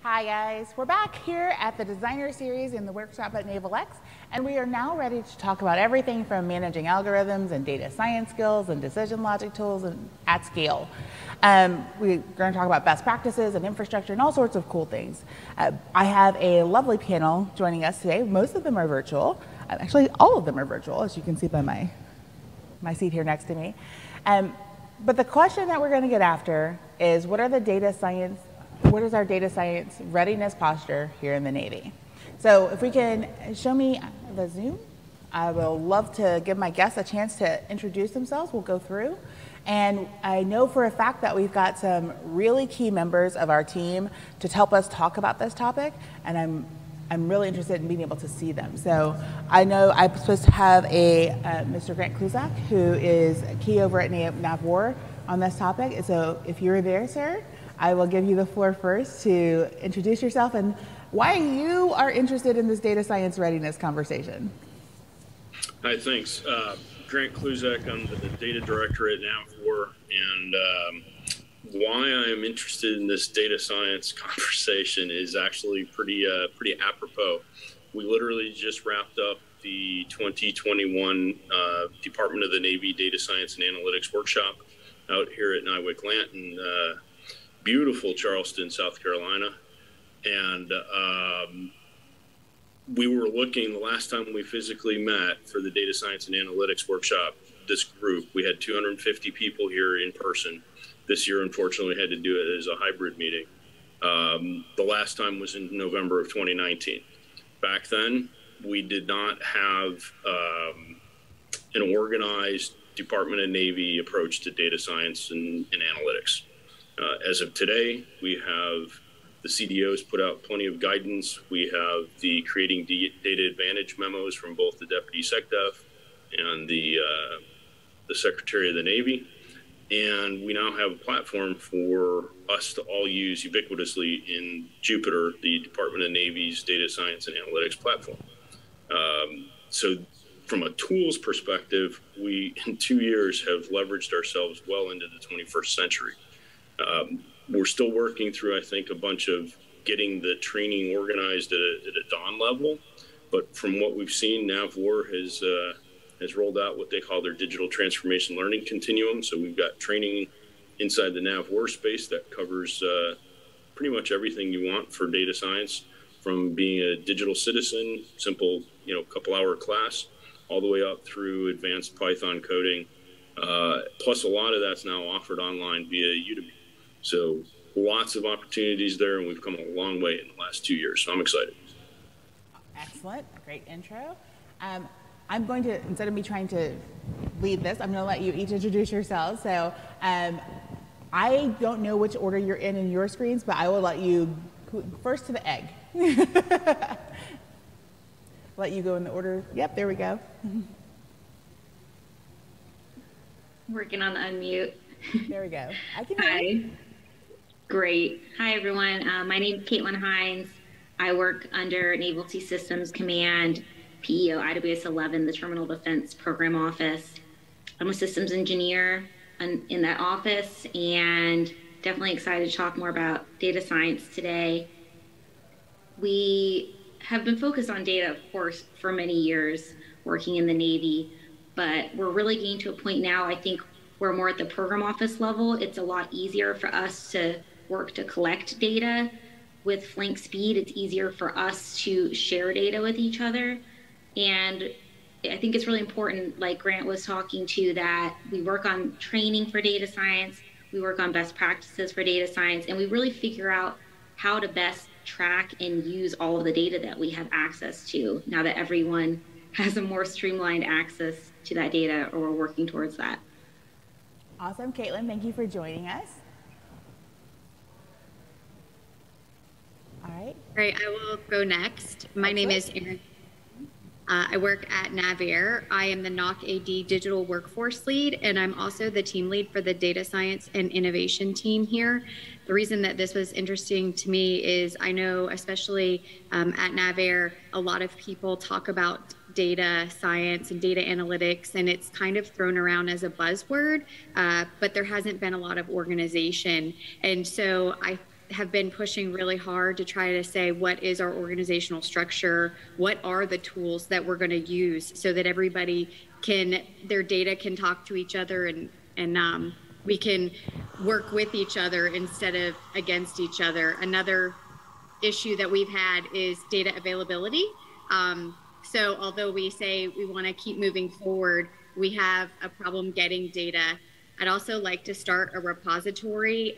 Hi guys, we're back here at the Designer Series in the workshop at NavalX, and we are now ready to talk about everything from managing algorithms and data science skills and decision logic tools and at scale. We're going to talk about best practices and infrastructure and all sorts of cool things. I have a lovely panel joining us today. Most of them are virtual. Actually, all of them are virtual, as you can see by my seat here next to me. But the question that we're going to get after is what is our data science readiness posture here in the Navy? So if we can show me the Zoom, I will love to give my guests a chance to introduce themselves. We'll go through. And I know for a fact that we've got some really key members of our team to help us talk about this topic, and I'm really interested in being able to see them. So I know I'm supposed to have a Mr. Grant Kluzak, who is key over at NavWar on this topic. So if you're there, sir, I will give you the floor first to introduce yourself and why you are interested in this data science readiness conversation. Hi, thanks. Grant Kluzak, I'm the data director at NavWar, and why I'm interested in this data science conversation is actually pretty apropos. We literally just wrapped up the 2021 Department of the Navy Data Science and Analytics Workshop out here at Niewicz-Land in beautiful Charleston, South Carolina. And we were looking, the last time we physically met for the Data Science and Analytics Workshop, this group, we had 250 people here in person. This year, unfortunately, we had to do it as a hybrid meeting. The last time was in November of 2019. Back then, we did not have an organized Department of Navy approach to data science and analytics. As of today, we have the CDOs put out plenty of guidance. We have the creating data advantage memos from both the Deputy SecDef and the Secretary of the Navy. And we now have a platform for us to all use ubiquitously in Jupiter, the Department of Navy's data science and analytics platform. So from a tools perspective, we in 2 years have leveraged ourselves well into the 21st century. We're still working through, I think, a bunch of getting the training organized at a dawn level. But from what we've seen, NavWar has rolled out what they call their digital transformation learning continuum. So we've got training inside the NavWar space that covers pretty much everything you want for data science, from being a digital citizen, simple, couple-hour class, all the way up through advanced Python coding. Plus, a lot of that's now offered online via Udemy. So lots of opportunities there, and we've come a long way in the last 2 years. So I'm excited. Excellent. Great intro. I'm going to, instead of me trying to lead this, I'm going to let you each introduce yourselves. So I don't know which order you're in your screens, but I will let you, first to the egg. Let you go in the order. Yep, there we go. Working on the unmute. There we go. I can hear you. Great. Hi, everyone. My name is Kaitlyn Hines. I work under Naval Sea Systems Command, PEO IWS 11, the Terminal Defense Program Office. I'm a systems engineer in that office, and definitely excited to talk more about data science today. We have been focused on data, of course, for many years working in the Navy, but we're really getting to a point now, I think, where more at the program office level, it's a lot easier for us to work to collect data. With Flink speed, it's easier for us to share data with each other. And I think it's really important, like Grant was talking to, that we work on training for data science, we work on best practices for data science, and we really figure out how to best track and use all of the data that we have access to now that everyone has a more streamlined access to that data, or we're working towards that. Awesome. Kaitlyn, thank you for joining us. All right. Great. I will go next. My name is Erin. I work at NavAir. I am the NOC AD Digital Workforce Lead, and I'm also the team lead for the Data Science and Innovation team here. The reason that this was interesting to me is I know, especially at NavAir, a lot of people talk about data science and data analytics, and it's kind of thrown around as a buzzword, but there hasn't been a lot of organization. And so I have been pushing really hard to try to say, what is our organizational structure? What are the tools that we're going to use so that everybody their data can talk to each other, and we can work with each other instead of against each other. Another issue that we've had is data availability. So although we say we want to keep moving forward, we have a problem getting data. I'd also like to start a repository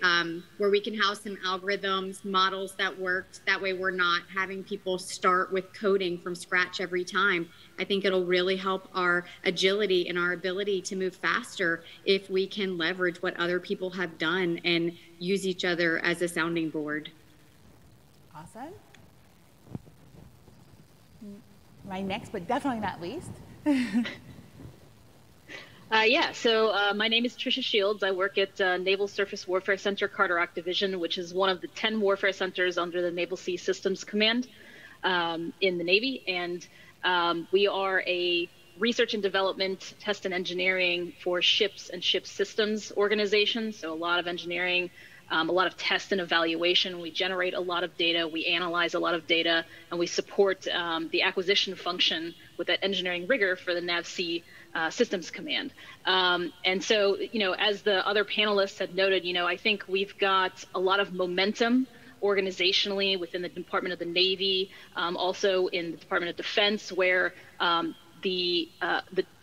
where we can house some algorithms, models that worked. That way we're not having people start with coding from scratch every time. I think it'll really help our agility and our ability to move faster if we can leverage what other people have done and use each other as a sounding board. Awesome. My next, but definitely not least. My name is Trisha Shields. I work at Naval Surface Warfare Center, Carteret Division, which is one of the 10 warfare centers under the Naval Sea Systems Command in the Navy. And we are a research and development, test and engineering for ships and ship systems organization. So a lot of engineering, a lot of test and evaluation. We generate a lot of data, we analyze a lot of data, and we support the acquisition function with that engineering rigor for the NAVSEA Systems Command. And so, as the other panelists had noted, I think we've got a lot of momentum organizationally within the Department of the Navy, also in the Department of Defense, where the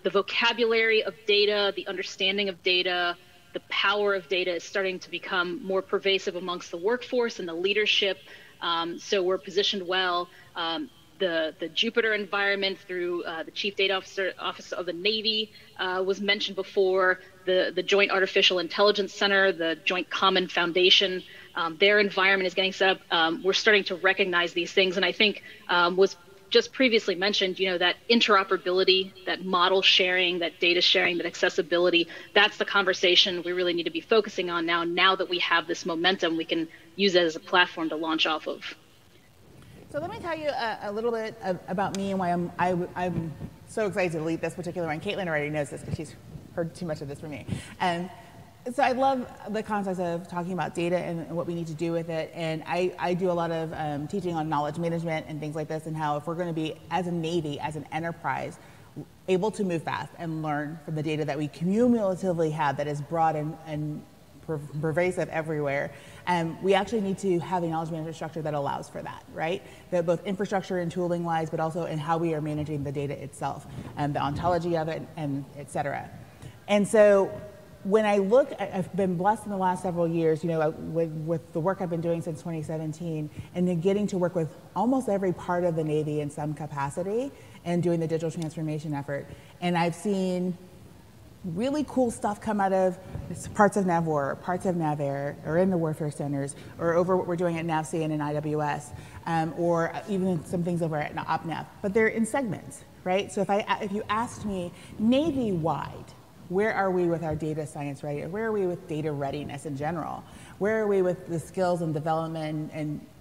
vocabulary of data, the understanding of data, the power of data is starting to become more pervasive amongst the workforce and the leadership. So we're positioned well. The Jupiter environment through the Chief Data Office of the Navy was mentioned before, the Joint Artificial Intelligence Center, the Joint Common Foundation, their environment is getting set up. We're starting to recognize these things, and I think was just previously mentioned, that interoperability, that model sharing, that data sharing, that accessibility, that's the conversation we really need to be focusing on now that we have this momentum, we can use it as a platform to launch off of. So let me tell you a little bit about me and why I'm so excited to lead this particular one. Kaitlyn already knows this because she's heard too much of this from me. So I love the concept of talking about data and what we need to do with it. And I do a lot of teaching on knowledge management and things like this, and how if we're going to be, as a Navy, as an enterprise, able to move fast and learn from the data that we cumulatively have that is broad and pervasive everywhere, we actually need to have a knowledge management structure that allows for that, right? That both infrastructure and tooling wise, but also in how we are managing the data itself, and the ontology of it, and et cetera. And so when I look, I've been blessed in the last several years, with the work I've been doing since 2017, and then getting to work with almost every part of the Navy in some capacity and doing the digital transformation effort. And I've seen really cool stuff come out of parts of NAVWAR, parts of NAVAIR, or in the warfare centers, or over what we're doing at NAVSEA and in IWS, or even some things over at OPNAV. But they're in segments, right? So if you asked me Navy-wide, where are we with our data science ready? Where are we with data readiness in general? Where are we with the skills and development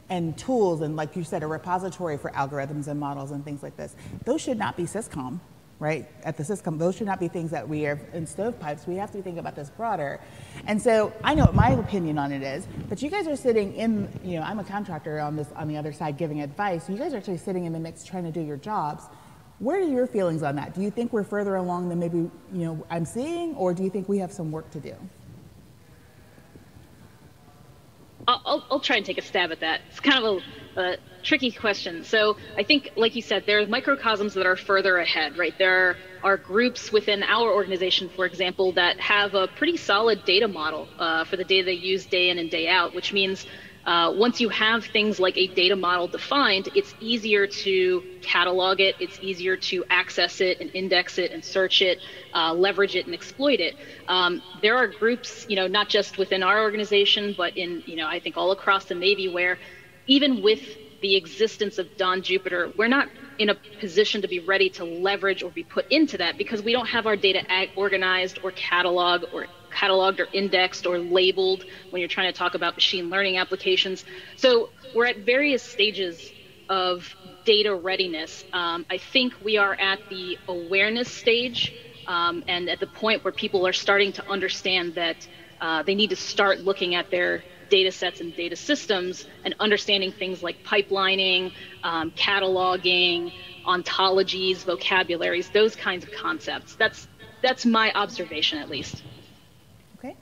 and tools, and like you said, a repository for algorithms and models and things like this? Those should not be SysCom, right? At the SysCom, those should not be things that we are in stovepipes. We have to think about this broader. And so I know what my opinion on it is, but you guys are sitting in, I'm a contractor on the other side giving advice. You guys are actually sitting in the mix trying to do your jobs. What are your feelings on that? Do you think we're further along than maybe I'm seeing, or do you think we have some work to do? I'll try and take a stab at that. It's kind of a tricky question. So I think, like you said, there are microcosms that are further ahead, right? There are groups within our organization, for example, that have a pretty solid data model for the data they use day in and day out, which means once you have things like a data model defined, it's easier to catalog it, it's easier to access it and index it and search it, leverage it and exploit it. There are groups, not just within our organization, but in, I think all across the Navy, where even with the existence of Dawn Jupiter, we're not in a position to be ready to leverage or be put into that because we don't have our data organized or cataloged or indexed or labeled when you're trying to talk about machine learning applications. So we're at various stages of data readiness. I think we are at the awareness stage and at the point where people are starting to understand that they need to start looking at their data sets and data systems and understanding things like pipelining, cataloging, ontologies, vocabularies, those kinds of concepts. That's my observation, at least. Okay.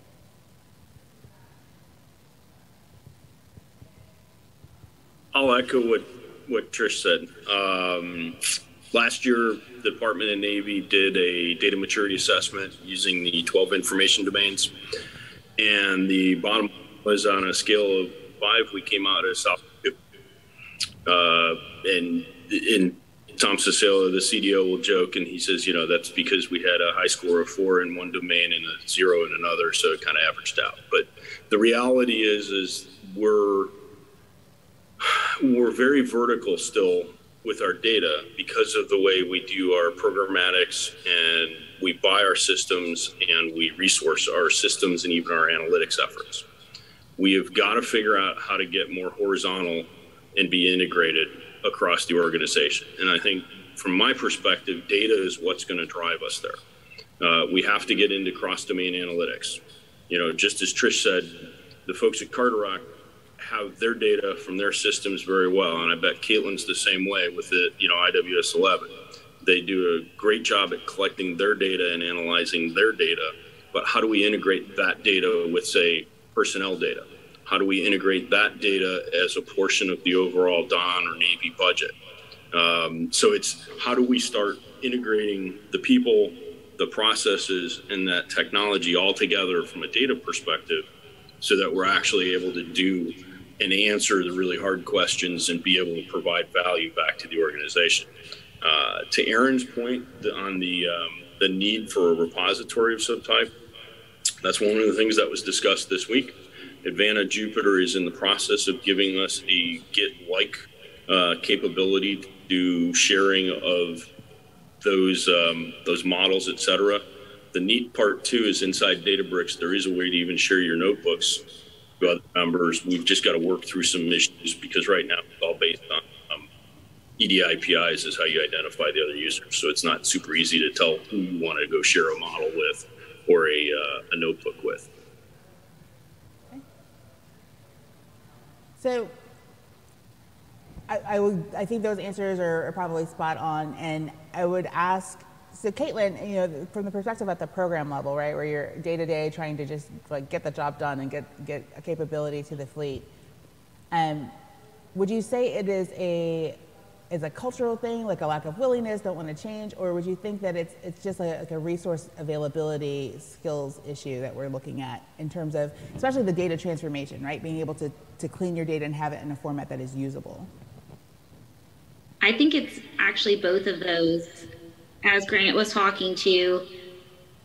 I'll echo what Trish said. Last year, the Department of Navy did a data maturity assessment using the 12 information domains. And the bottom was on a scale of 5, we came out as solid 2. And Tom Cicillo, the CDO, will joke, and he says, that's because we had a high score of 4 in one domain and a 0 in another, so it kind of averaged out. But the reality is we're very vertical still with our data because of the way we do our programmatics, and we buy our systems and we resource our systems and even our analytics efforts. We have got to figure out how to get more horizontal and be integrated across the organization. And I think from my perspective, data is what's going to drive us there. We have to get into cross-domain analytics. Just as Trish said, the folks at Carteract have their data from their systems very well. And I bet Kaitlyn's the same way with the, IWS 11. They do a great job at collecting their data and analyzing their data. But how do we integrate that data with, say, personnel data? How do we integrate that data as a portion of the overall Don or Navy budget? So it's how do we start integrating the people, the processes, and that technology all together from a data perspective so that we're actually able to do and answer the really hard questions and be able to provide value back to the organization. To Aaron's point on the need for a repository of some type, that's one of the things that was discussed this week. Advanta Jupiter is in the process of giving us a Git-like capability to do sharing of those models, et cetera. The neat part too is inside Databricks, there is a way to even share your notebooks with other members. We've just got to work through some issues because right now it's all based on EDI-PIs is how you identify the other users. So it's not super easy to tell who you want to go share a model with or a notebook with. Okay. So I think those answers are probably spot on, and I would ask, so Kaitlyn, from the perspective at the program level, right, where you're day to day trying to just get the job done and get a capability to the fleet, would you say it is a cultural thing, like a lack of willingness, don't want to change, or would you think that it's just like a resource availability skills issue that we're looking at in terms of, especially the data transformation, right, being able to clean your data and have it in a format that is usable? I think it's actually both of those. As Grant was talking to,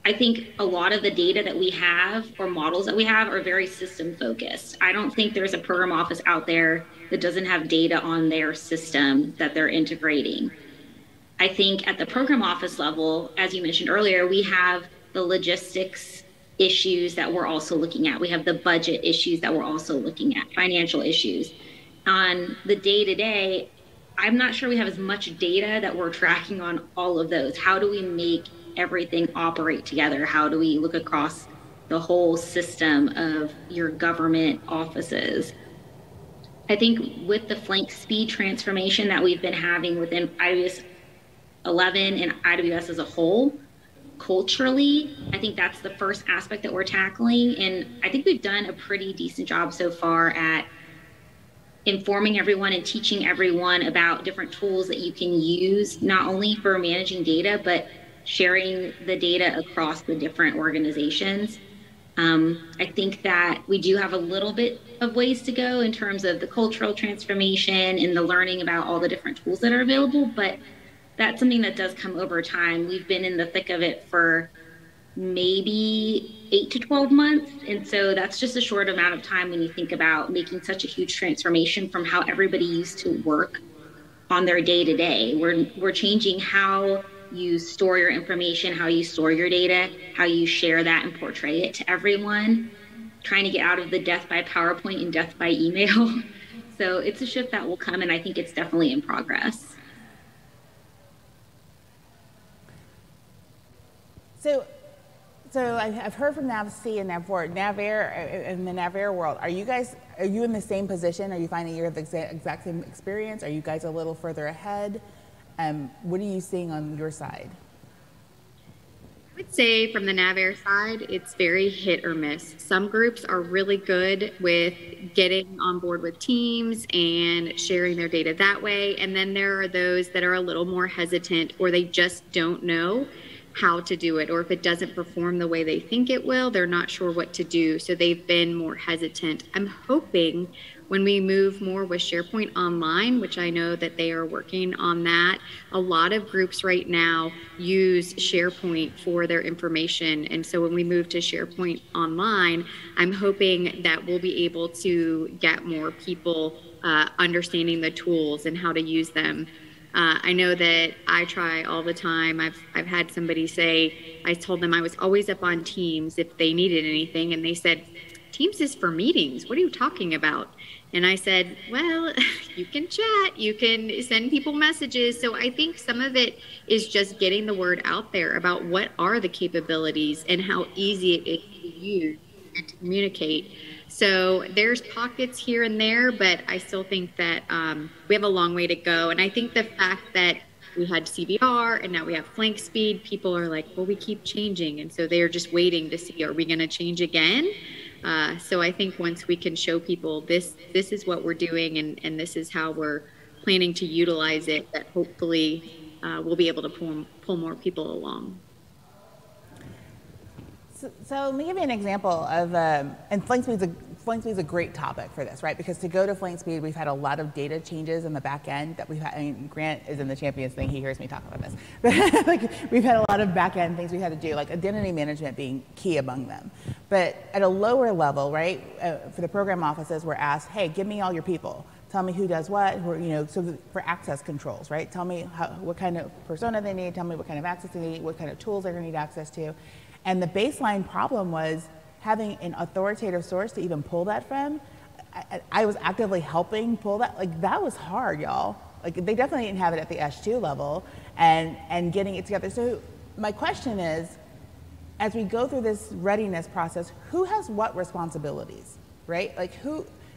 I think a lot of the data that we have or models that we have are very system focused. I don't think there's a program office out there that doesn't have data on their system that they're integrating. I think at the program office level, as you mentioned earlier, we have the logistics issues that we're also looking at. We have the budget issues that we're also looking at, financial issues. On the day-to-day, I'm not sure we have as much data that we're tracking on all of those. How do we make everything operate together? How do we look across the whole system of your government offices? I think with the flank speed transformation that we've been having within IWS 11 and IWS as a whole, culturally, I think that's the first aspect that we're tackling. And I think we've done a pretty decent job so far at informing everyone and teaching everyone about different tools that you can use, not only for managing data, but sharing the data across the different organizations. I think that we do have a little bit of ways to go in terms of the cultural transformation and the learning about all the different tools that are available, but that's something that does come over time. We've been in the thick of it for maybe 8 to 12 months. And so that's just a short amount of time when you think about making such a huge transformation from how everybody used to work on their day to day. We're changing how you store your information, how you store your data, how you share that and portray it to everyone, trying to get out of the death by PowerPoint and death by email. So it's a shift that will come, and I think it's definitely in progress. So So I've heard from NavC and NavPort, NavAir, in the NavAir world. Are you in the same position? Are you finding you have the exact same experience? Are you guys a little further ahead? What are you seeing on your side? I would say from the NavAir side, it's very hit or miss. Some groups are really good with getting on board with teams and sharing their data that way. And then there are those that are a little more hesitant, or they just don't know how to do it, or if it doesn't perform the way they think it will, they're not sure what to do. So they've been more hesitant. I'm hoping when we move more with SharePoint Online, which I know that they are working on that, a lot of groups right now use SharePoint for their information. And so when we move to SharePoint Online, I'm hoping that we'll be able to get more people understanding the tools and how to use them. I know that I try all the time. I've had somebody say, I told them I was always up on Teams if they needed anything, and they said, Teams is for meetings. What are you talking about? And I said, well, you can chat, you can send people messages. So I think some of it is just getting the word out there about what are the capabilities and how easy it is to use and to communicate. So there's pockets here and there, but I still think that we have a long way to go. And I think the fact that we had CVR and now we have flank speed, people are like, well, we keep changing. And so they're just waiting to see, are we going to change again? So I think once we can show people this is what we're doing and this is how we're planning to utilize it, that hopefully we'll be able to pull more people along. So let me give you an example of, and flank speed's a great topic for this, right? Because to go to flank speed, we've had a lot of data changes in the back end that we've had. I mean, Grant is in the champions thing; he hears me talk about this. But like, we've had a lot of back end things we had to do, like identity management being key among them. But at a lower level, right, for the program offices, we're asked, "Hey, give me all your people. Tell me who does what, so for access controls, right? Tell me what kind of persona they need. Tell me what kind of access they need. What kind of tools they're going to need access to." And the baseline problem was having an authoritative source to even pull that from. I was actively helping pull that. Like, that was hard, y'all. Like, they definitely didn't have it at the S2 level and getting it together. So my question is, as we go through this readiness process, who has what responsibilities, right? Like,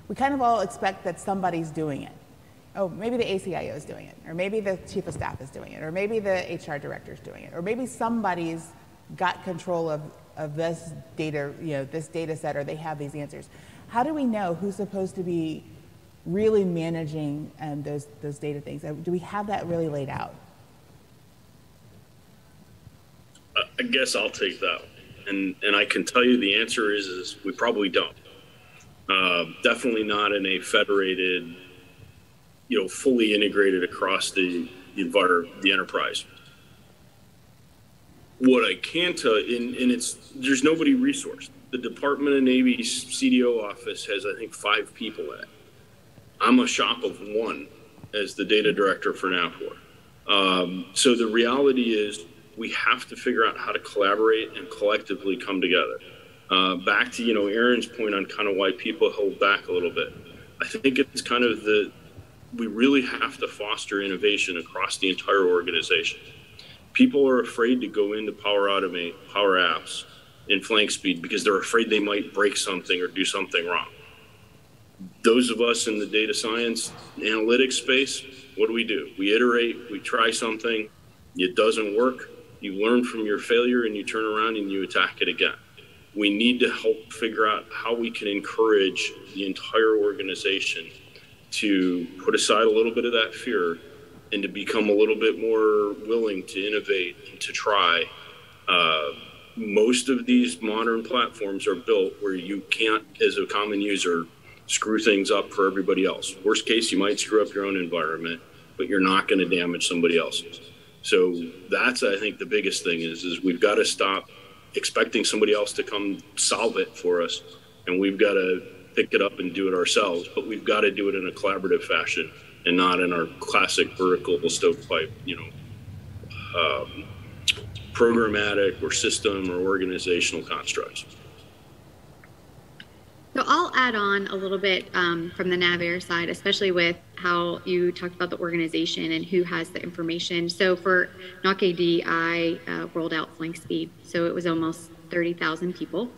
we kind of all expect that somebody's doing it. Oh, maybe the ACIO is doing it, or maybe the chief of staff is doing it, or maybe the HR director is doing it, or maybe somebody's got control of this data, this data set, or they have these answers. How do we know who's supposed to be really managing those data things? Do we have that really laid out? I guess I'll take that one. And I can tell you the answer is we probably don't. Definitely not in a federated, fully integrated across the enterprise. What I can tell you, and there's nobody resourced. The Department of Navy's CDO office has, I think, 5 people in it. I'm a shop of 1 as the data director for NAVPOR. So the reality is we have to figure out how to collaborate and collectively come together. Back to, Aaron's point on kind of why people hold back a little bit. I think it's kind of we really have to foster innovation across the entire organization. People are afraid to go into Power Automate, Power Apps in flank speed because they're afraid they might break something or do something wrong. Those of us in the data science analytics space, what do? We iterate, we try something, it doesn't work, you learn from your failure and you turn around and you attack it again. We need to help figure out how we can encourage the entire organization to put aside a little bit of that fear and to become a little bit more willing to innovate and to try. Most of these modern platforms are built where you can't, as a common user, screw things up for everybody else. Worst case, you might screw up your own environment, but you're not going to damage somebody else's. So that's, I think, the biggest thing is we've got to stop expecting somebody else to come solve it for us, and we've got to pick it up and do it ourselves, but we've got to do it in a collaborative fashion and not in our classic vertical stovepipe, programmatic or system or organizational constructs. So I'll add on a little bit from the NavAir side, especially with how you talked about the organization and who has the information. So for NOC AD, I rolled out flank speed. So it was almost 30,000 people.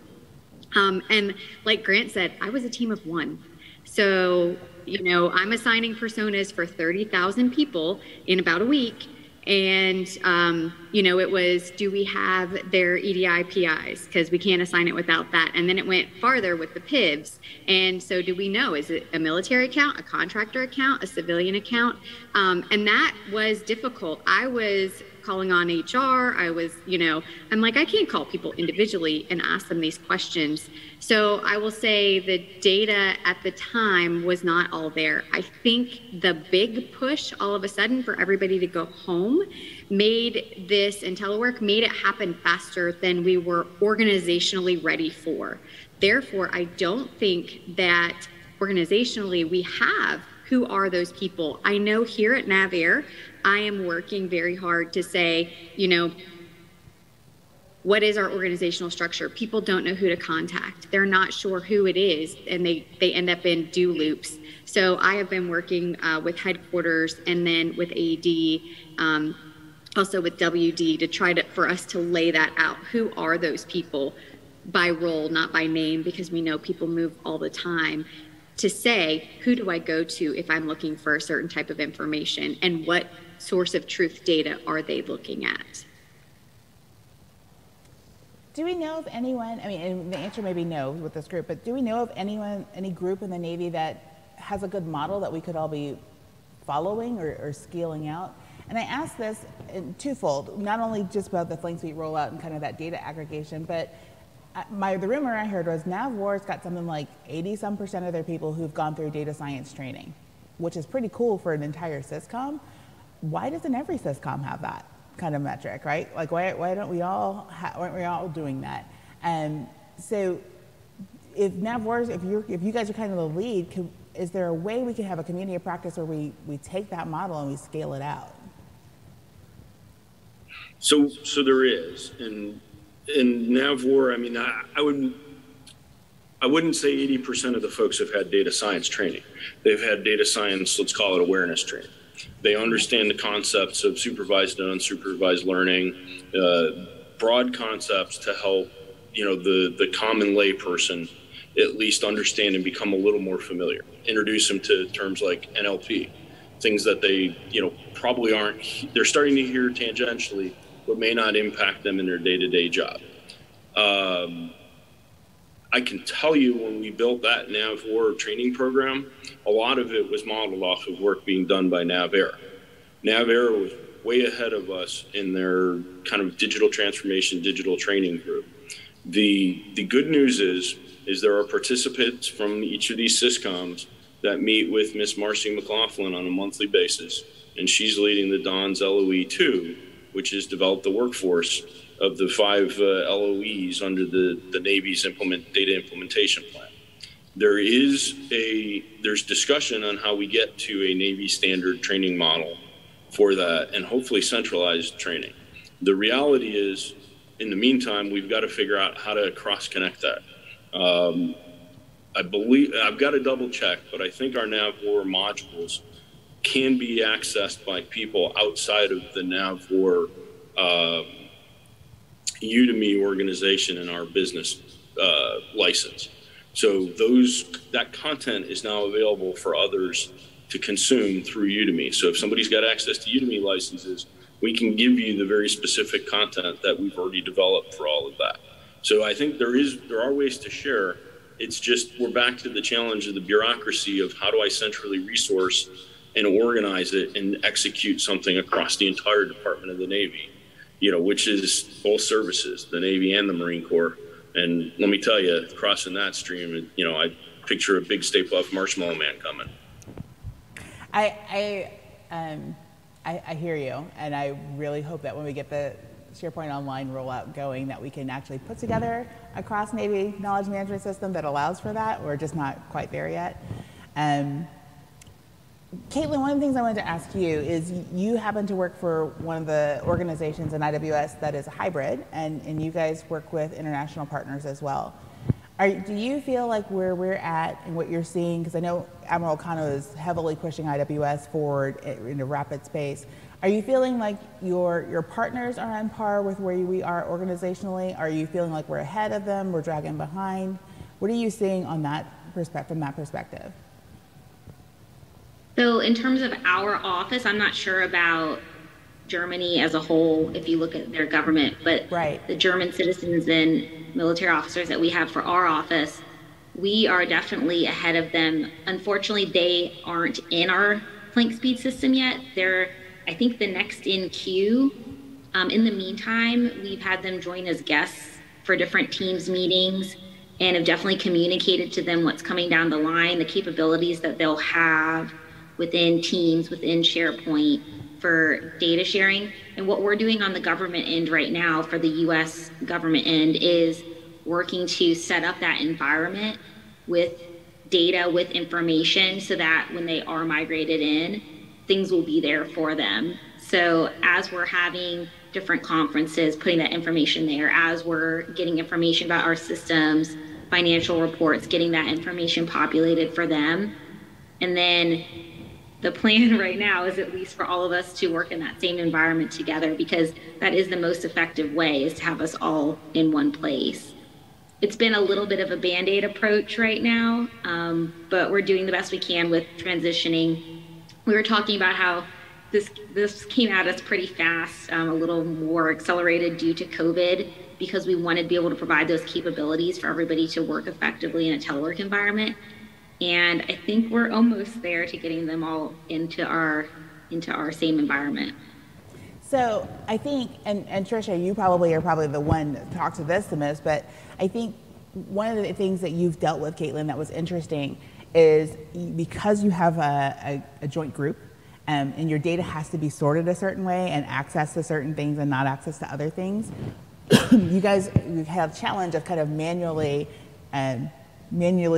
And like Grant said, I was a team of one. So, you know, I'm assigning personas for 30,000 people in about a week. And, you know, it was, do we have their EDI PIs? Because we can't assign it without that. And then it went farther with the PIVs. And so do we know, is it a military account, a contractor account, a civilian account? And that was difficult. I was calling on HR. I was, you know, I'm like, I can't call people individually and ask them these questions. So I will say the data at the time was not all there. I think the big push all of a sudden for everybody to go home made this, and telework made it happen faster than we were organizationally ready for. Therefore, I don't think that organizationally we have who are those people. I know here at NavAir, I am working very hard to say, you know, what is our organizational structure? People don't know who to contact. They're not sure who it is, and they end up in do loops. So I have been working with headquarters and then with AD, also with WD, to try to, for us to lay that out. Who are those people by role, not by name, because we know people move all the time. To say, who do I go to if I'm looking for a certain type of information, and what source of truth data are they looking at? Do we know of anyone, I mean, and the answer may be no with this group, but do we know of anyone, any group in the Navy that has a good model that we could all be following or scaling out? And I ask this in twofold, not only just about the Flame Suite rollout and kind of that data aggregation, but the rumor I heard was NavWar's got something like 80-some% of their people who've gone through data science training, which is pretty cool for an entire SysCom. Why doesn't every SysCom have that kind of metric, right? Like, why aren't we all doing that? And so, if NavWar's, if you guys are kind of the lead, is there a way we can have a community of practice where we take that model and we scale it out? So there is, and in NavWar, I mean, I wouldn't say 80% of the folks have had data science training. They've had data science, let's call it awareness training. They understand the concepts of supervised and unsupervised learning, broad concepts to help, you know, the common lay person at least understand and become a little more familiar. Introduce them to terms like NLP, things that they, you know, probably aren't, they're starting to hear tangentially, but may not impact them in their day-to-day job. I can tell you when we built that NavWar training program, a lot of it was modeled off of work being done by NavAir. NavAir was way ahead of us in their kind of digital transformation, digital training group. The good news is there are participants from each of these SysComs that meet with Miss Marcy McLaughlin on a monthly basis, and she's leading the Don's LOE2, which has developed the workforce of the 5 LOEs under the Navy's data implementation plan. There's discussion on how we get to a Navy standard training model for that, and hopefully centralized training. The reality is, in the meantime, we've got to figure out how to cross-connect that. I believe, I've got to double check, but I think our NavWar modules can be accessed by people outside of the NavWar Udemy organization and our business license. So that content is now available for others to consume through Udemy. So if somebody's got access to Udemy licenses, we can give you the very specific content that we've already developed for all of that. So I think there are ways to share. It's just, we're back to the challenge of the bureaucracy of how do I centrally resource and organize it and execute something across the entire Department of the Navy, you know, which is both services, the Navy and the Marine Corps. And let me tell you, crossing that stream, you know, I picture a big Stay Puft Marshmallow Man coming. I hear you, and I really hope that when we get the SharePoint Online rollout going, that we can actually put together a cross-Navy knowledge management system that allows for that. We're just not quite there yet. Kaitlyn, one of the things I wanted to ask you is you happen to work for one of the organizations in IWS that is a hybrid, and you guys work with international partners as well. Do you feel like where we're at and what you're seeing, because I know Admiral Kano is heavily pushing IWS forward in a rapid space, are you feeling like your partners are on par with where we are organizationally? Are you feeling like we're ahead of them, we're dragging behind? What are you seeing on that from that perspective? So in terms of our office, I'm not sure about Germany as a whole, if you look at their government, but right. The German citizens and military officers that we have for our office, we are definitely ahead of them. Unfortunately, they aren't in our flank speed system yet. They're, I think, the next in queue. In the meantime, we've had them join as guests for different teams meetings and have definitely communicated to them what's coming down the line, the capabilities that they'll have within Teams, within SharePoint for data sharing. And what we're doing on the government end right now for the US government end is working to set up that environment with data, with information, so that when they are migrated in, things will be there for them. So as we're having different conferences, putting that information there, as we're getting information about our systems, financial reports, getting that information populated for them. And then the plan right now is at least for all of us to work in that same environment together, because that is the most effective way, is to have us all in one place. It's been a little bit of a Band-Aid approach right now, but we're doing the best we can with transitioning. We were talking about how this came at us pretty fast, a little more accelerated due to COVID, because we wanted to be able to provide those capabilities for everybody to work effectively in a telework environment. And I think we're almost there to getting them all into our same environment. So I think, and Trisha, you probably are the one to talk to this the most, but I think one of the things that you've dealt with, Kaitlyn, that was interesting is because you have a joint group, and your data has to be sorted a certain way and access to certain things and not access to other things. You have a challenge of kind of manually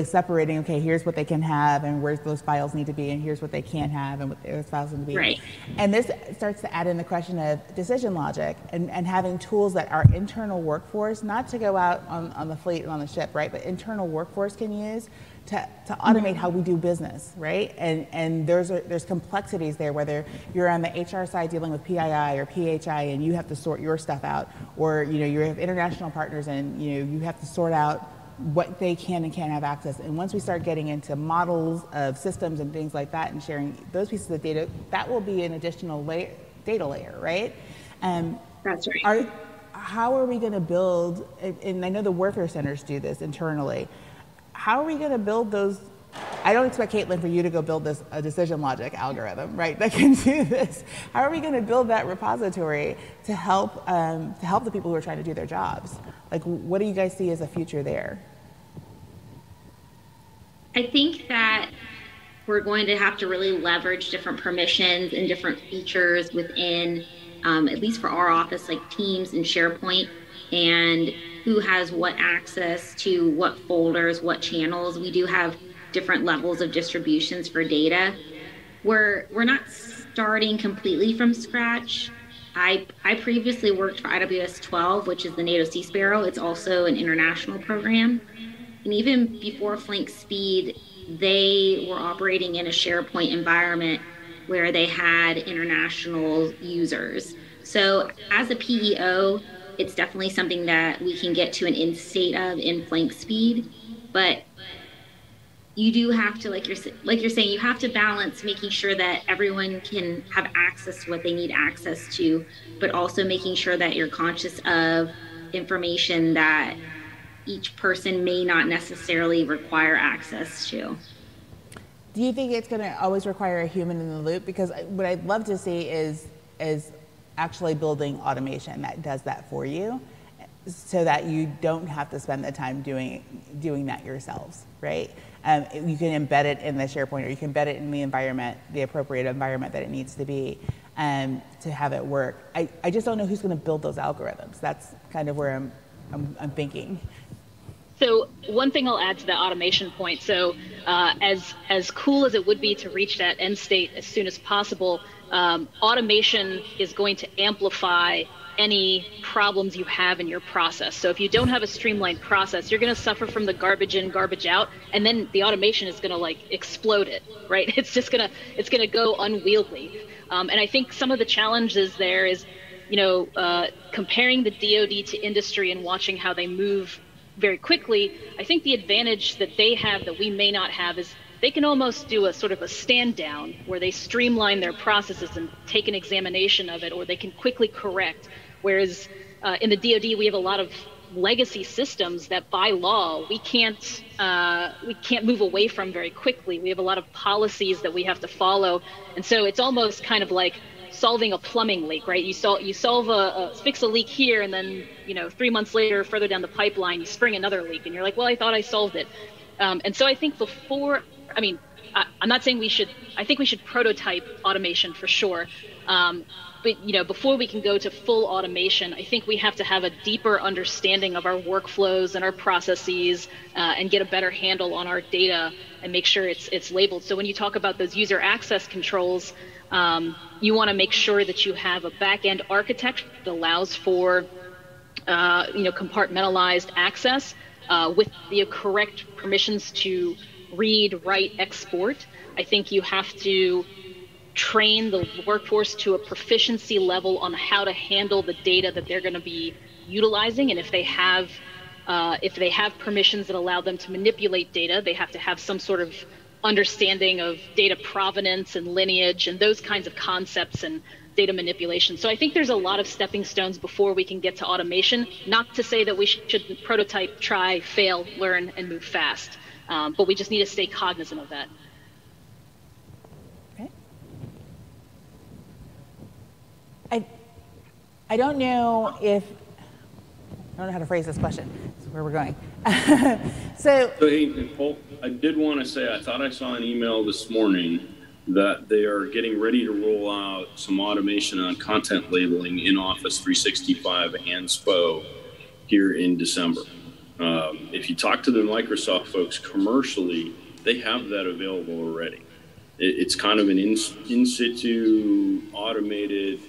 separating, okay, here's what they can have and where those files need to be, and here's what they can't have and what those files need to be. Right. And this starts to add in the question of decision logic and having tools that our internal workforce, not to go out on the fleet and on the ship, right, but internal workforce can use to automate how we do business, right? And there's complexities there, whether you're on the HR side dealing with PII or PHI and you have to sort your stuff out, or you have international partners and you have to sort out what they can and can't have access. And once we start getting into models of systems and things like that and sharing those pieces of data, that will be an additional data layer, right? That's right. How are we going to build, and I know the warfare centers do this internally, how are we going to build those? I don't expect, Kaitlyn, for you to go build a decision logic algorithm, right, that can do this. How are we going to build that repository to help the people who are trying to do their jobs? Like, what do you guys see as a future there? I think that we're going to have to really leverage different permissions and different features within, at least for our office, like Teams and SharePoint, and who has what access to what folders, what channels. We do have different levels of distributions for data. We're not starting completely from scratch. I previously worked for IWS 12, which is the NATO Sea Sparrow. It's also an international program. And even before Flank Speed, they were operating in a SharePoint environment where they had international users. So as a PEO, it's definitely something that we can get to an end state of in Flank Speed. But you do have to, like you're saying, you have to balance making sure that everyone can have access to what they need access to, but also making sure that you're conscious of information that each person may not necessarily require access to. Do you think it's going to always require a human in the loop? Because what I'd love to see is actually building automation that does that for you, so that you don't have to spend the time doing that yourselves, right? You can embed it in the SharePoint, or you can embed it in the environment, the appropriate environment that it needs to be, to have it work. I just don't know who's going to build those algorithms. That's kind of where I'm thinking. So one thing I'll add to the automation point. So as cool as it would be to reach that end state as soon as possible, automation is going to amplify any problems you have in your process. So if you don't have a streamlined process, you're going to suffer from the garbage in, garbage out, and then the automation is going to like explode it, right? It's going to go unwieldy. And I think some of the challenges there is, comparing the DoD to industry and watching how they move very quickly. I think the advantage that they have that we may not have is they can almost do a sort of a stand down where they streamline their processes and take an examination of it, or they can quickly correct. Whereas in the DoD, we have a lot of legacy systems that by law we can't move away from very quickly. We have a lot of policies that we have to follow, and so it's almost kind of like solving a plumbing leak, right? You fix a leak here, and then 3 months later, further down the pipeline, you spring another leak, and you're like, well, I thought I solved it. And so I think I'm not saying I think we should prototype automation for sure. But before we can go to full automation, I think we have to have a deeper understanding of our workflows and our processes, and get a better handle on our data and make sure it's labeled. So when you talk about those user access controls, you want to make sure that you have a back-end architecture that allows for compartmentalized access with the correct permissions to read, write, export. I think you have to train the workforce to a proficiency level on how to handle the data that they're going to be utilizing, and if they have permissions that allow them to manipulate data, they have to have some sort of understanding of data provenance and lineage and those kinds of concepts and data manipulation. So I think there's a lot of stepping stones before we can get to automation. Not to say that we should prototype, try, fail, learn, and move fast, but we just need to stay cognizant of that. I don't know how to phrase this question. This is where we're going. So hey, Nicole, I did want to say, I thought I saw an email this morning that they are getting ready to roll out some automation on content labeling in Office 365 and SPO here in December. If you talk to the Microsoft folks commercially, they have that available already. It's kind of an in situ automated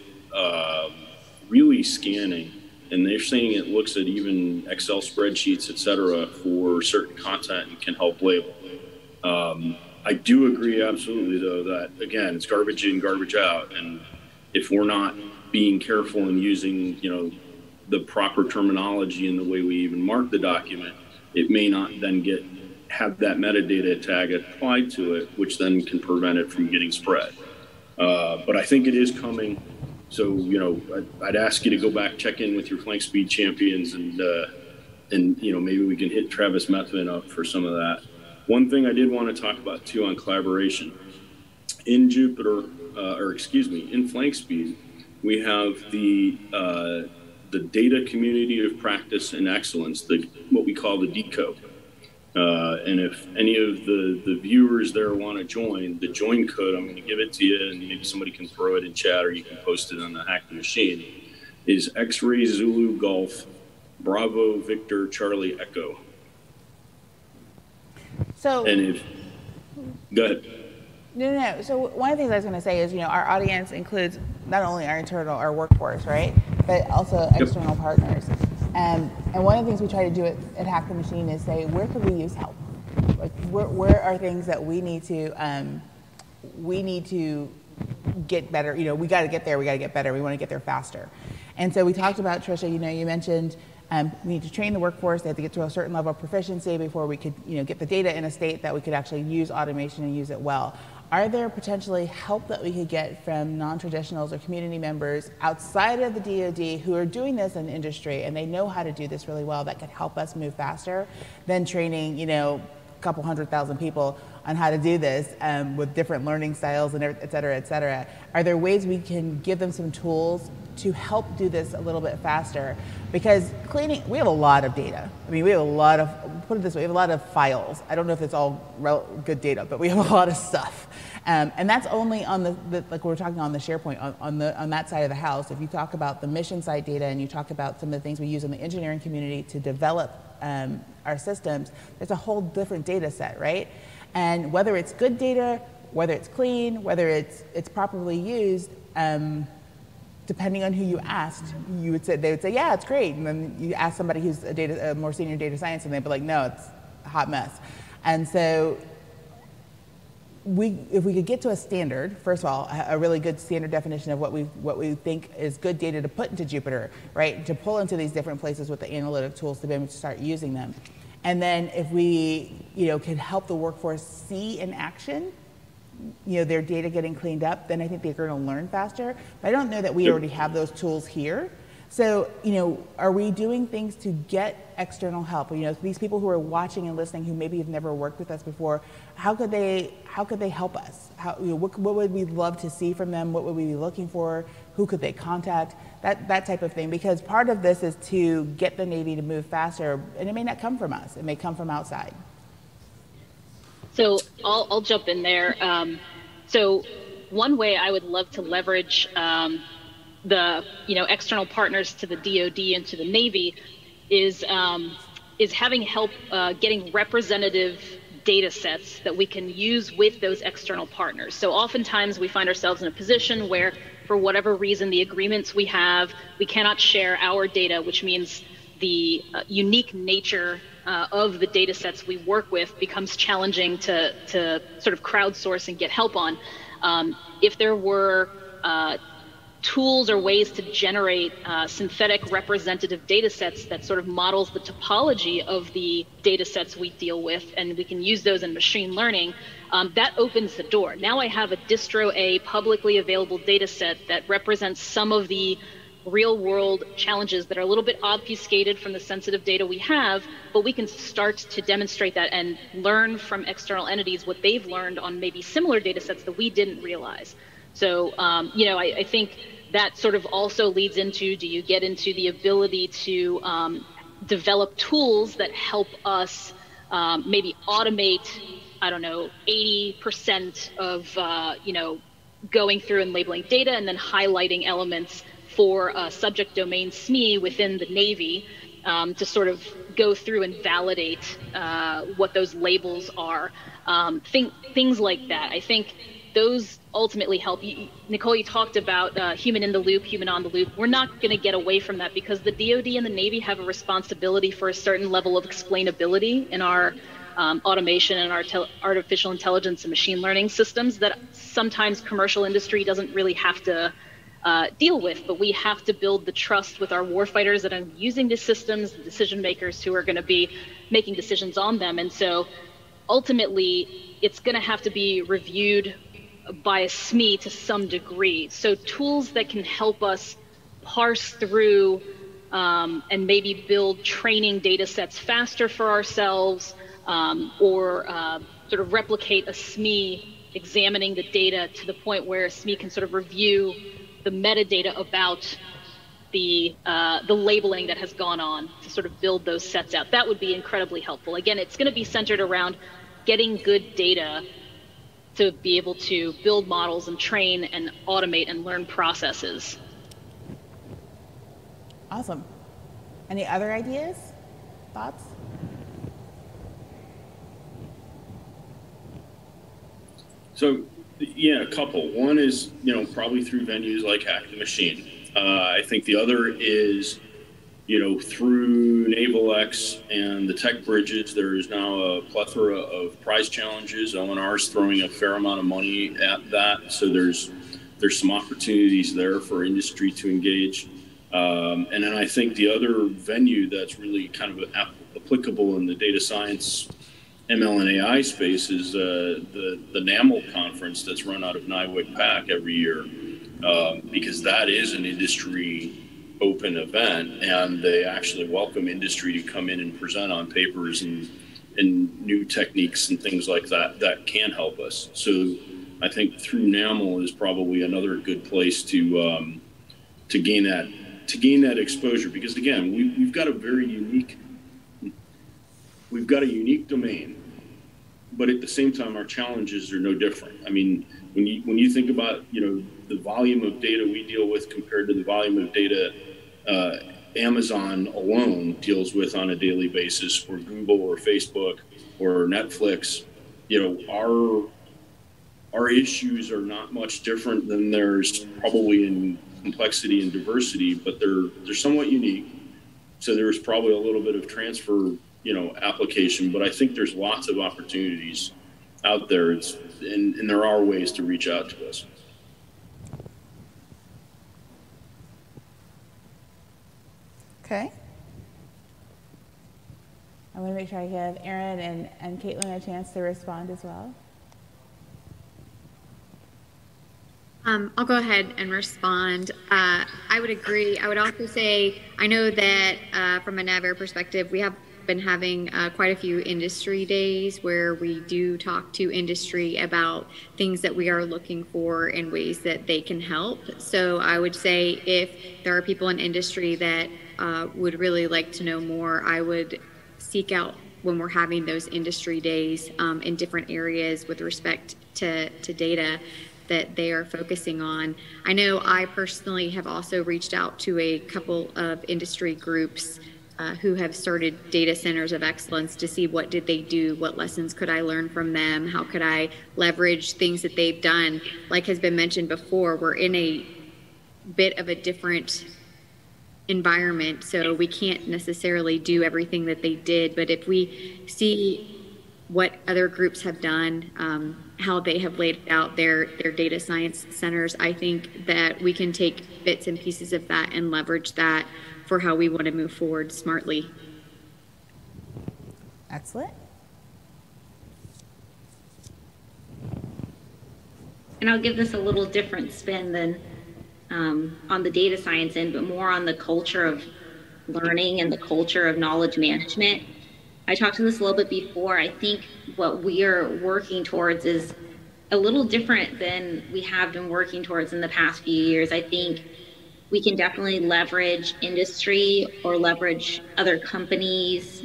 really scanning, and they're saying it looks at even Excel spreadsheets, et cetera, for certain content and can help label. I do agree absolutely, though, that again, it's garbage in, garbage out, and if we're not being careful and using the proper terminology in the way we even mark the document, it may not then have that metadata tag applied to it, which then can prevent it from getting spread. But I think it is coming. So, I'd ask you to go back, check in with your flank speed champions, and maybe we can hit Travis Methvin up for some of that. One thing I did want to talk about too on collaboration in Jupyter, in flank speed, we have the data community of practice and excellence, what we call the DCO. And if any of the viewers there want to join, the join code, I'm going to give it to you, and maybe somebody can throw it in chat or you can post it on the Hack the Machine, is X-Ray Zulu Golf Bravo Victor Charlie Echo. So, and go ahead. No. So one of the things I was going to say is, our audience includes not only our workforce, right, but also external partners. And one of the things we try to do at Hack the Machine is say, where could we use help? Like, where are things that we need to get better? We got to get there. We got to get better. We want to get there faster. And so we talked about, Trisha, you mentioned we need to train the workforce. They have to get to a certain level of proficiency before we could, get the data in a state that we could actually use automation and use it well. Are there potentially help that we could get from non-traditionals or community members outside of the DoD who are doing this in industry and they know how to do this really well that could help us move faster than training, a couple 100,000 people on how to do this with different learning styles and et cetera, et cetera? Are there ways we can give them some tools to help do this a little bit faster? Because we have a lot of data. We have a lot of, put it this way, we have a lot of files. I don't know if it's all good data, but we have a lot of stuff. And that's only on like we're talking on the SharePoint, on that side of the house. If you talk about the mission site data and you talk about some of the things we use in the engineering community to develop our systems, there's a whole different data set, right? And whether it's good data, whether it's clean, whether it's properly used, depending on who you asked, they would say, yeah, it's great. And then you ask somebody who's a more senior data science, and they'd be like, no, it's a hot mess. And so if we could get to a standard, first of all, a really good standard definition of what we think is good data to put into Jupyter, right? To pull into these different places with the analytic tools to be able to start using them. And then if we, could help the workforce see in action, their data getting cleaned up, then I think they're going to learn faster. But I don't know that we already have those tools here. So, are we doing things to get external help? These people who are watching and listening who maybe have never worked with us before, how could they help us? What would we love to see from them? What would we be looking for? Who could they contact? That type of thing. Because part of this is to get the Navy to move faster, and it may not come from us. It may come from outside. So I'll jump in there. So one way I would love to leverage the external partners to the DoD and to the Navy is having help getting representative data sets that we can use with those external partners. So oftentimes we find ourselves in a position where, for whatever reason, the agreements we have, we cannot share our data, which means the unique nature of the data sets we work with becomes challenging to sort of crowdsource and get help on. If there were tools or ways to generate synthetic representative data sets that sort of models the topology of the data sets we deal with, and we can use those in machine learning, that opens the door. Now I have a distro A publicly available data set that represents some of the real world challenges that are a little bit obfuscated from the sensitive data we have, but we can start to demonstrate that and learn from external entities what they've learned on maybe similar data sets that we didn't realize. So, I think that sort of also leads into, do you get into the ability to develop tools that help us maybe automate, 80% of, going through and labeling data and then highlighting elements for subject domain SME within the Navy to sort of go through and validate what those labels are. Things like that. I think those ultimately help. Nicole, you talked about human in the loop, human on the loop. We're not going to get away from that because the DoD and the Navy have a responsibility for a certain level of explainability in our automation and our artificial intelligence and machine learning systems that sometimes commercial industry doesn't really have to deal with, but we have to build the trust with our warfighters that are using these systems, the decision makers who are going to be making decisions on them. And so ultimately, it's going to have to be reviewed by a SME to some degree. So tools that can help us parse through and maybe build training data sets faster for ourselves or sort of replicate a SME examining the data to the point where a SME can sort of review the metadata about the labeling that has gone on to sort of build those sets out. That would be incredibly helpful. Again, it's going to be centered around getting good data to be able to build models and train and automate and learn processes. Awesome. Any other ideas, thoughts? So, yeah, a couple. One is, probably through venues like Hack the Machine. I think the other is, through NavalX and the tech bridges, there is now a plethora of prize challenges. ONR is throwing a fair amount of money at that. So there's some opportunities there for industry to engage. And then I think the other venue that's really kind of applicable in the data science, ML and AI space is the NAML conference that's run out of NIWIC PAC every year, because that is an industry open event, and they actually welcome industry to come in and present on papers and new techniques and things like that can help us. So I think through NAML is probably another good place to gain that exposure, because again, we've got a unique domain, but at the same time our challenges are no different. I mean, when you think about the volume of data we deal with compared to the volume of data Amazon alone deals with on a daily basis, or Google or Facebook or Netflix. Our issues are not much different than theirs, probably in complexity and diversity, but they're somewhat unique. So there's probably a little bit of transfer, application, but I think there's lots of opportunities out there, and there are ways to reach out to us. Okay. I want to make sure I give Erin and Kaitlyn a chance to respond as well. I'll go ahead and respond. I would agree. I would also say, I know that from a NAVAIR perspective, we have been having quite a few industry days where we do talk to industry about things that we are looking for in ways that they can help. So I would say if there are people in industry that would really like to know more, I would seek out when we're having those industry days in different areas with respect to data that they are focusing on. I know I personally have also reached out to a couple of industry groups who have started data centers of excellence to see what did they do, what lessons could I learn from them, how could I leverage things that they've done. Like has been mentioned before, we're in a bit of a different environment, so we can't necessarily do everything that they did, but if we see what other groups have done, how they have laid out their data science centers, I think that we can take bits and pieces of that and leverage that for how we want to move forward smartly. Excellent. And I'll give this a little different spin than on the data science end, but more on the culture of learning and the culture of knowledge management. I talked to this a little bit before. I think what we are working towards is a little different than we have been working towards in the past few years. I think we can definitely leverage industry or leverage other companies'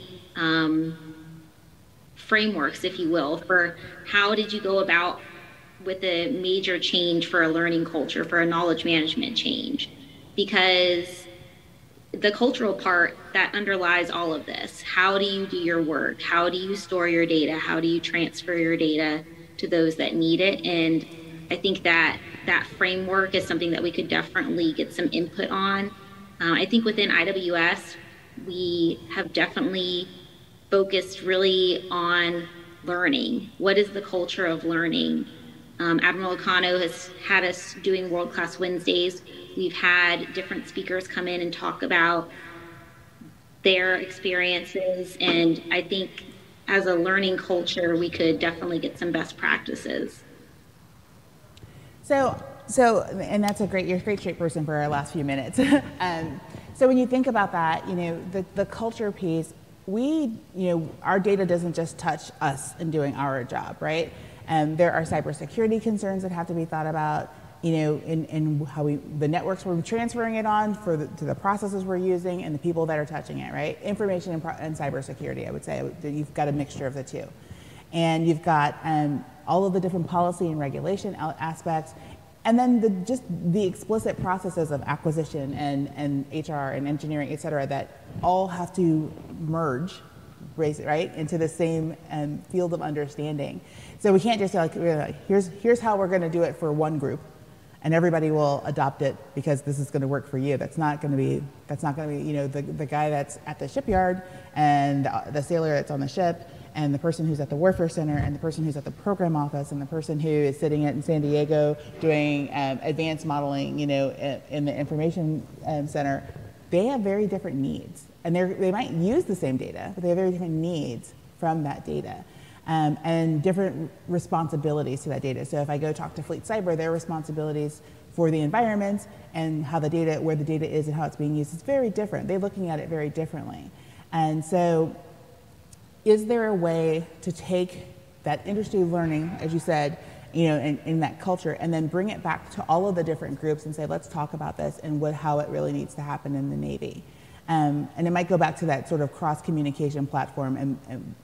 frameworks, if you will, for how did you go about with a major change for a learning culture, for a knowledge management change. Because the cultural part that underlies all of this, how do you do your work? How do you store your data? How do you transfer your data to those that need it? And I think that that framework is something that we could definitely get some input on. I think within IWS, we have definitely focused really on learning. What is the culture of learning? Admiral Akano has had us doing World Class Wednesdays. We've had different speakers come in and talk about their experiences, and I think as a learning culture, we could definitely get some best practices. So, and that's you're a great straight person for our last few minutes. So when you think about that, the culture piece, our data doesn't just touch us in doing our job, right? There are cybersecurity concerns that have to be thought about, in how the networks we're transferring it on to the processes we're using and the people that are touching it, right? Information and cybersecurity, I would say, you've got a mixture of the two. And you've got all of the different policy and regulation aspects, and then just the explicit processes of acquisition and HR and engineering, et cetera, that all have to merge, right, into the same field of understanding. So we can't just say, here's how we're going to do it for one group, and everybody will adopt it because this is going to work for you. That's not going to be the guy that's at the shipyard and the sailor that's on the ship and the person who's at the warfare center and the person who's at the program office and the person who is sitting in San Diego doing advanced modeling, in the information center. They have very different needs, and they might use the same data, but they have very different needs from that data. And different responsibilities to that data. So if I go talk to Fleet Cyber, their responsibilities for the environment and how where the data is and how it's being used is very different. They're looking at it very differently. And so is there a way to take that industry learning, as you said, in that culture, and then bring it back to all of the different groups and say, let's talk about this and how it really needs to happen in the Navy. And it might go back to that sort of cross-communication platform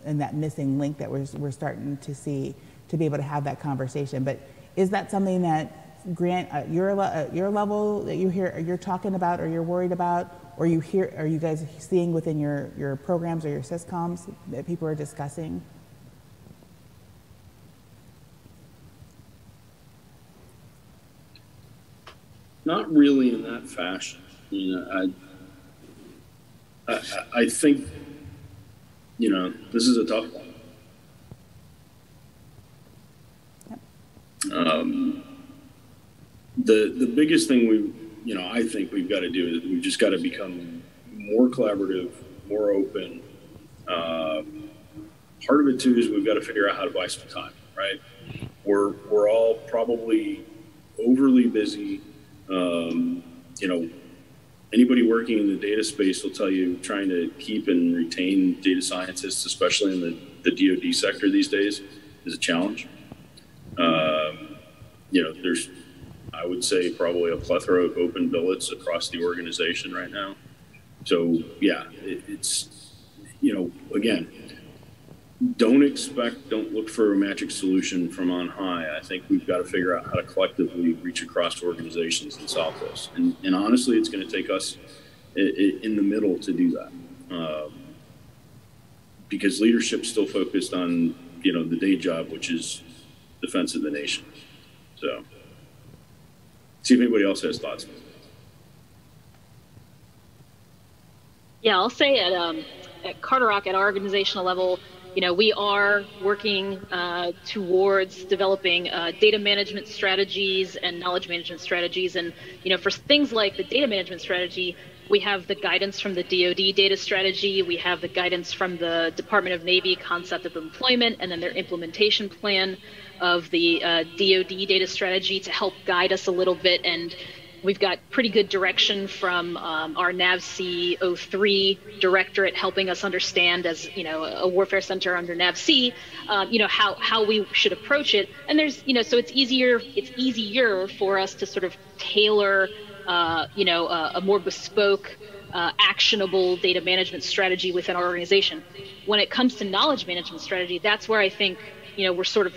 and that missing link that we're starting to see to be able to have that conversation. But is that something that, Grant, at your level, that you're talking about or you're worried about, or are you guys seeing within your programs or your syscoms that people are discussing? Not really in that fashion. I think, this is a tough one. The biggest thing I think we've got to do is we've just got to become more collaborative, more open. Part of it too is we've got to figure out how to buy some time, right? We're all probably overly busy. Anybody working in the data space will tell you trying to keep and retain data scientists, especially in the DoD sector these days, is a challenge. There's, I would say, probably a plethora of open billets across the organization right now. So yeah, it's, again, don't look for a magic solution from on high. I think we've got to figure out how to collectively reach across organizations and solve this. And honestly, it's going to take us in the middle to do that. Because leadership's still focused on, the day job, which is defense of the nation. So, see if anybody else has thoughts. Yeah, I'll say at Carter Rock, at our organizational level, we are working towards developing data management strategies and knowledge management strategies. And, for things like the data management strategy, we have the guidance from the DoD data strategy. We have the guidance from the Department of Navy concept of employment, and then their implementation plan of the DoD data strategy to help guide us a little bit. And we've got pretty good direction from our NAVC 03 directorate helping us understand, as a warfare center under NAVC, how we should approach it. And there's, so it's easier for us to sort of tailor, a more bespoke, actionable data management strategy within our organization. When it comes to knowledge management strategy, that's where I think, we're sort of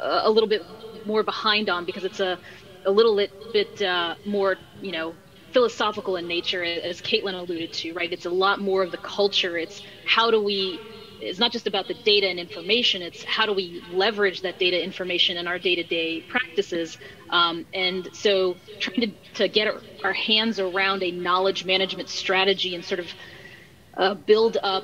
a little bit more behind on, because it's a little bit more, philosophical in nature, as Kaitlyn alluded to, right? It's a lot more of the culture. It's not just about the data and information, it's how do we leverage that data information in our day-to-day practices. And so trying to get our hands around a knowledge management strategy and sort of build up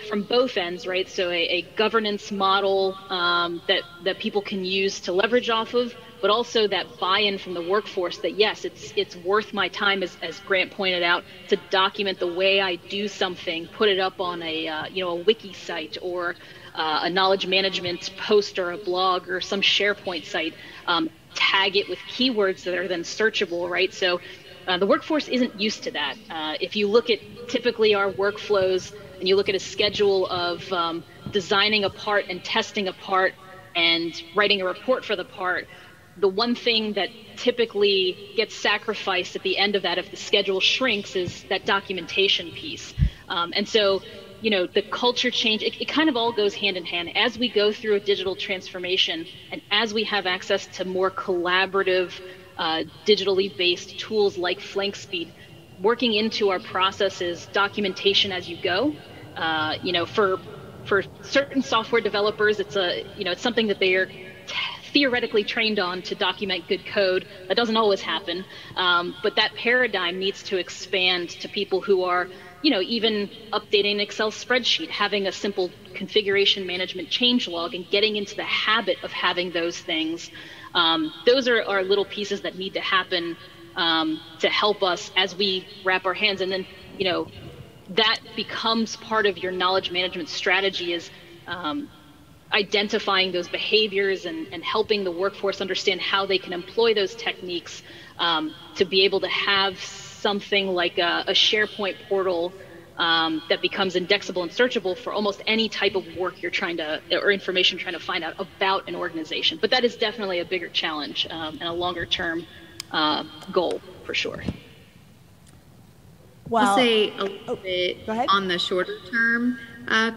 from both ends, right? So a governance model that people can use to leverage off of, but also that buy-in from the workforce that, yes, it's worth my time, as Grant pointed out, to document the way I do something, put it up on a wiki site or a knowledge management post or a blog or some SharePoint site, tag it with keywords that are then searchable, right? So the workforce isn't used to that. If you look at typically our workflows and you look at a schedule of designing a part and testing a part and writing a report for the part, the one thing that typically gets sacrificed at the end of that, if the schedule shrinks, is that documentation piece. And so, the culture change, it kind of all goes hand in hand. As we go through a digital transformation and as we have access to more collaborative, digitally based tools like FlankSpeed, working into our processes, documentation as you go, for certain software developers, it's something that they are theoretically trained on to document good code. That doesn't always happen, but that paradigm needs to expand to people who are, even updating an Excel spreadsheet, having a simple configuration management change log, and getting into the habit of having those things. Those are little pieces that need to happen to help us as we wrap our hands. And then, that becomes part of your knowledge management strategy, is identifying those behaviors and helping the workforce understand how they can employ those techniques to be able to have something like a SharePoint portal that becomes indexable and searchable for almost any type of work you're or information trying to find out about an organization. But that is definitely a bigger challenge and a longer term goal for sure. Well, I'll say a little bit on the shorter term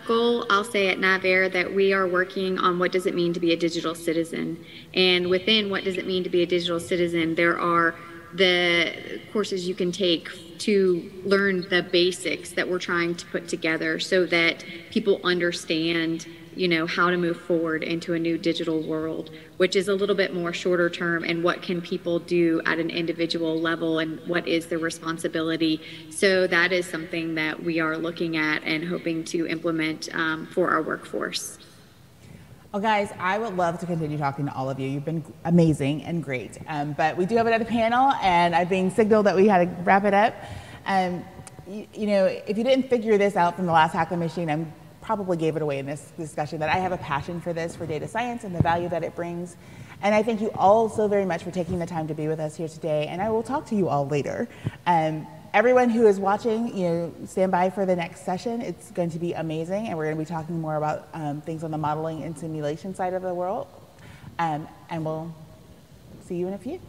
goal. I'll say at NAVAIR that we are working on what does it mean to be a digital citizen. And within what does it mean to be a digital citizen, there are the courses you can take to learn the basics that we're trying to put together so that people understand, you know, how to move forward into a new digital world, which is a little bit more shorter term, and what can people do at an individual level and what is the responsibility. So that is something that we are looking at and hoping to implement for our workforce. Well, guys, I would love to continue talking to all of you. You've been amazing and great. But we do have another panel, and I'm being signaled that we had to wrap it up. You know, if you didn't figure this out from the last Hack the Machine, I probably gave it away in this discussion that I have a passion for this, for data science and the value that it brings. And I thank you all so very much for taking the time to be with us here today. And I will talk to you all later. Everyone who is watching, you know, stand by for the next session. It's going to be amazing, and we're going to be talking more about things on the modeling and simulation side of the world. And we'll see you in a few.